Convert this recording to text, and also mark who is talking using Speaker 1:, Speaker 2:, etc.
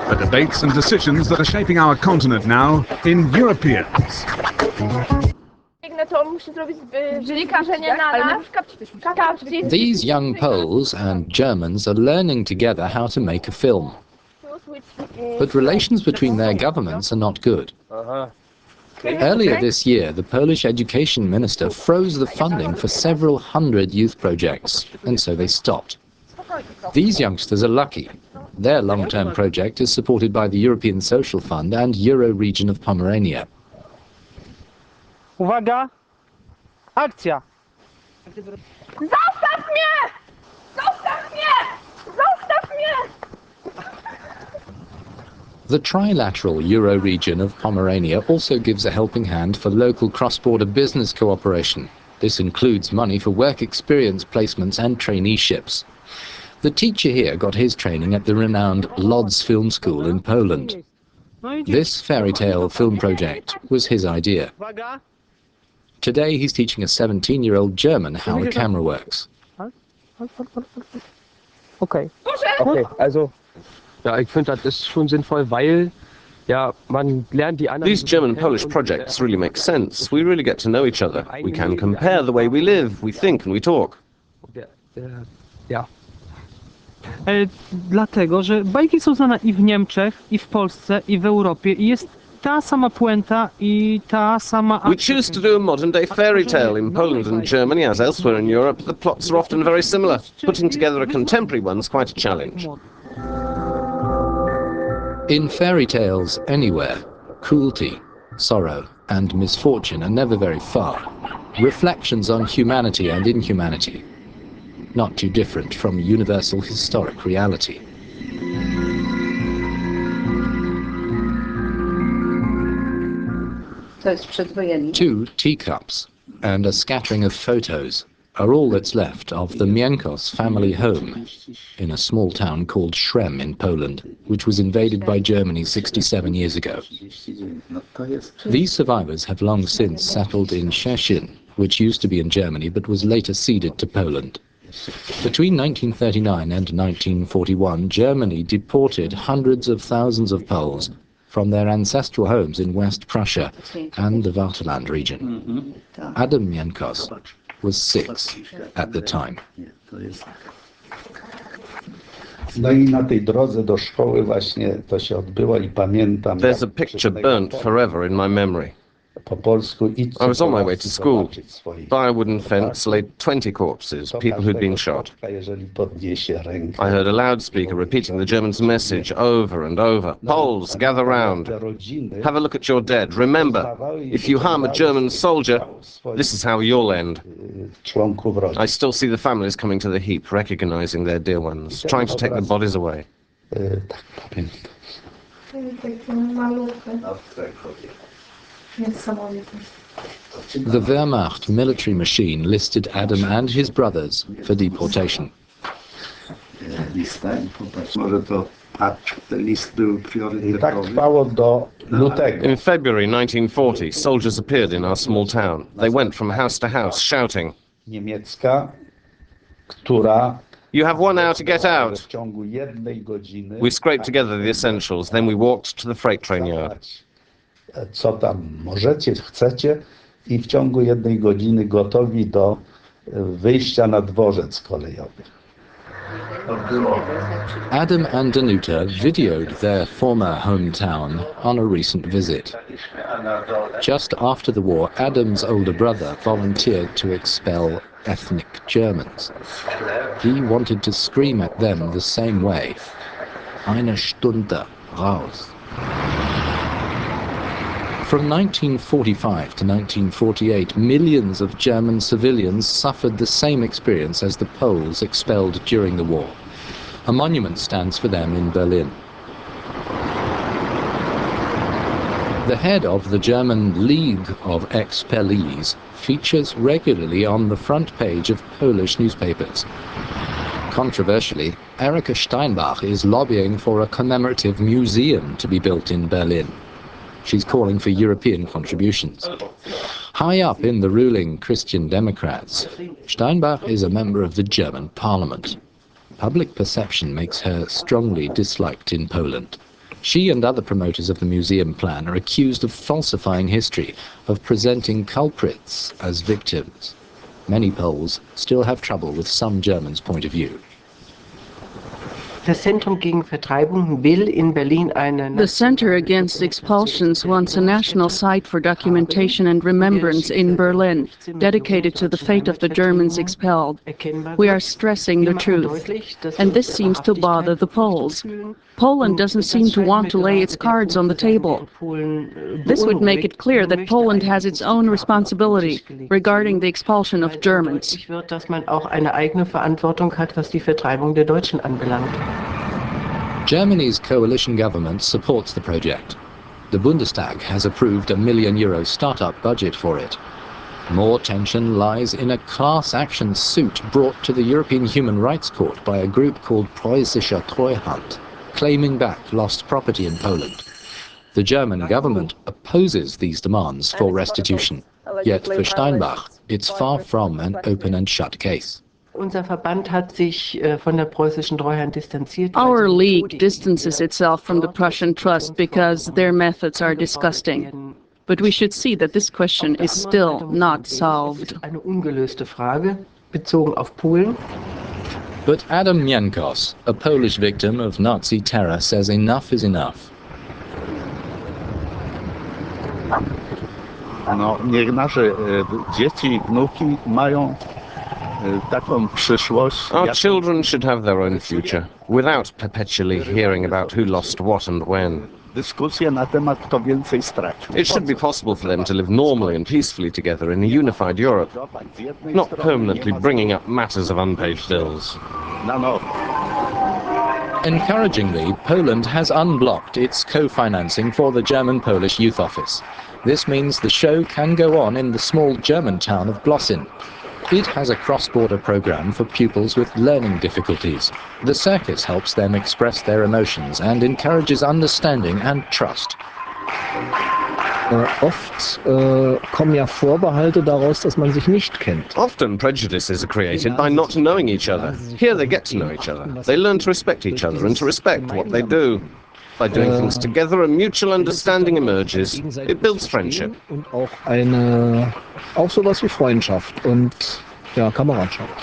Speaker 1: The debates and decisions that are shaping our continent now in Europeans.
Speaker 2: These young Poles and Germans are learning together how to make a film. But relations between their governments are not good. Earlier this year, the Polish education minister froze the funding for several hundred youth projects, and so they stopped. These youngsters are lucky. Their long-term project is supported by the European Social Fund and Euro region of Pomerania.
Speaker 3: Uwaga! Akcja!
Speaker 4: Zostaw mnie! Zostaw mnie! Zostaw mnie!
Speaker 2: The trilateral Euro region of Pomerania also gives a helping hand for local cross-border business cooperation. This includes money for work experience placements and traineeships. The teacher here got his training at the renowned Lodz Film School in Poland. This fairy tale film project was his idea. Today he's teaching a 17-year-old German how a camera works.
Speaker 3: Okay. Okay, also, ja, ich finde, das ist schon sinnvoll, weil ja, man lernt die anderen.
Speaker 5: These German-Polish projects really make sense. We really get to know each other. We can compare the way we live, we think and we talk.
Speaker 3: Ja. Dlatego, że bajki są znane i w Niemczech, i w Polsce, i w Europie, i jest ta sama puenta i ta sama
Speaker 5: We choose to do a modern-day fairy tale in Poland and Germany, as elsewhere in Europe. The plots are often very similar. Putting together a contemporary one is quite a challenge.
Speaker 2: In fairy tales anywhere, cruelty, sorrow and misfortune are never very far. Reflections on humanity and inhumanity. Not too different from universal historic reality. Two teacups and a scattering of photos are all that's left of the Mienkos family home in a small town called Shrem in Poland, which was invaded by Germany 67 years ago. These survivors have long since settled in Szczecin, which used to be in Germany but was later ceded to Poland. Between 1939 and 1941, Germany deported hundreds of thousands of Poles from their ancestral homes in West Prussia and the Wartheland region. Adam Mienkos was 6 at the time.
Speaker 5: There's a picture burnt forever in my memory. I was on my way to school. By a wooden fence lay 20 corpses, people who'd been shot. I heard a loudspeaker repeating the Germans' message over and over. Poles, gather round. Have a look at your dead. Remember, if you harm a German soldier, this is how you'll end. I still see the families coming to the heap, recognizing their dear ones, trying to take the bodies away.
Speaker 2: The Wehrmacht military machine listed Adam and his brothers for deportation.
Speaker 5: In February 1940, soldiers appeared in our small town. They went from house to house shouting, "You have 1 hour to get out." We scraped together the essentials, then we walked to the freight train yard.
Speaker 6: Co tam możecie, chcecie i w ciągu 1 godziny gotowi do wyjścia na dworzec kolejowy.
Speaker 2: Adam and Danuta videoed their former hometown on a recent visit. Just after the war, Adam's older brother volunteered to expel ethnic Germans. He wanted to scream at them the same way. Eine Stunde raus. From 1945 to 1948, millions of German civilians suffered the same experience as the Poles expelled during the war. A monument stands for them in Berlin. The head of the German League of Expellees features regularly on the front page of Polish newspapers. Controversially, Erika Steinbach is lobbying for a commemorative museum to be built in Berlin. She's calling for European contributions. High up in the ruling Christian Democrats, Steinbach is a member of the German parliament. Public perception makes her strongly disliked in Poland. She and other promoters of the museum plan are accused of falsifying history, of presenting culprits as victims. Many Poles still have trouble with some Germans' point of view.
Speaker 7: Das Zentrum gegen Vertreibung will in Berlin eine...
Speaker 8: The Center Against Expulsions wants a national site for documentation and remembrance in Berlin, dedicated to the fate of the Germans expelled. We are stressing the truth, and this seems to bother the Poles. Poland doesn't seem to want to lay its cards on the table. This would make it clear that Poland has its own responsibility regarding the expulsion of Germans.
Speaker 7: Dass man auch eine eigene Verantwortung hat, was die Vertreibung der Deutschen anbelangt.
Speaker 2: Germany's coalition government supports the project. The Bundestag has approved a €1 million startup budget for it. More tension lies in a class action suit brought to the European Human Rights Court by a group called Preußischer Treuhand, claiming back lost property in Poland. The German government opposes these demands for restitution. Yet for Steinbach, it's far from an open and shut case.
Speaker 7: Unser Verband hat sich von der preußischen Treuhand distanziert.
Speaker 8: Our league distances itself from the Prussian Trust because their methods are disgusting. But we should see that this question is still not solved.
Speaker 7: Eine ungelöste Frage, bezogen auf Polen.
Speaker 2: But Adam Miankos, a Polish victim of Nazi terror, says enough is enough.
Speaker 6: No, niech nasze dzieci i wnuki mają taką przyszłość.
Speaker 5: Our children should have their own future, without perpetually hearing about who lost what and when.
Speaker 6: Dyskusja na temat kto więcej stracił.
Speaker 5: It should be possible for them to live normally and peacefully together in a unified Europe, not permanently bringing up matters of unpaid bills.
Speaker 6: Na nowo.
Speaker 2: Encouragingly, Poland has unblocked its co-financing for the German-Polish Youth Office. This means the show can go on in the small German town of Blossin. It has a cross-border program for pupils with learning difficulties. The circus helps them express their emotions and encourages understanding and trust.
Speaker 9: Oft kommen ja Vorbehalte daraus, dass man sich nicht kennt.
Speaker 5: Often prejudices are created by not knowing each other. Here they get to know each other. They learn to respect each other and to respect what they do. By doing things together, a mutual understanding emerges. It builds friendship.
Speaker 9: Und auch sowas wie Freundschaft und ja, Kameradschaft.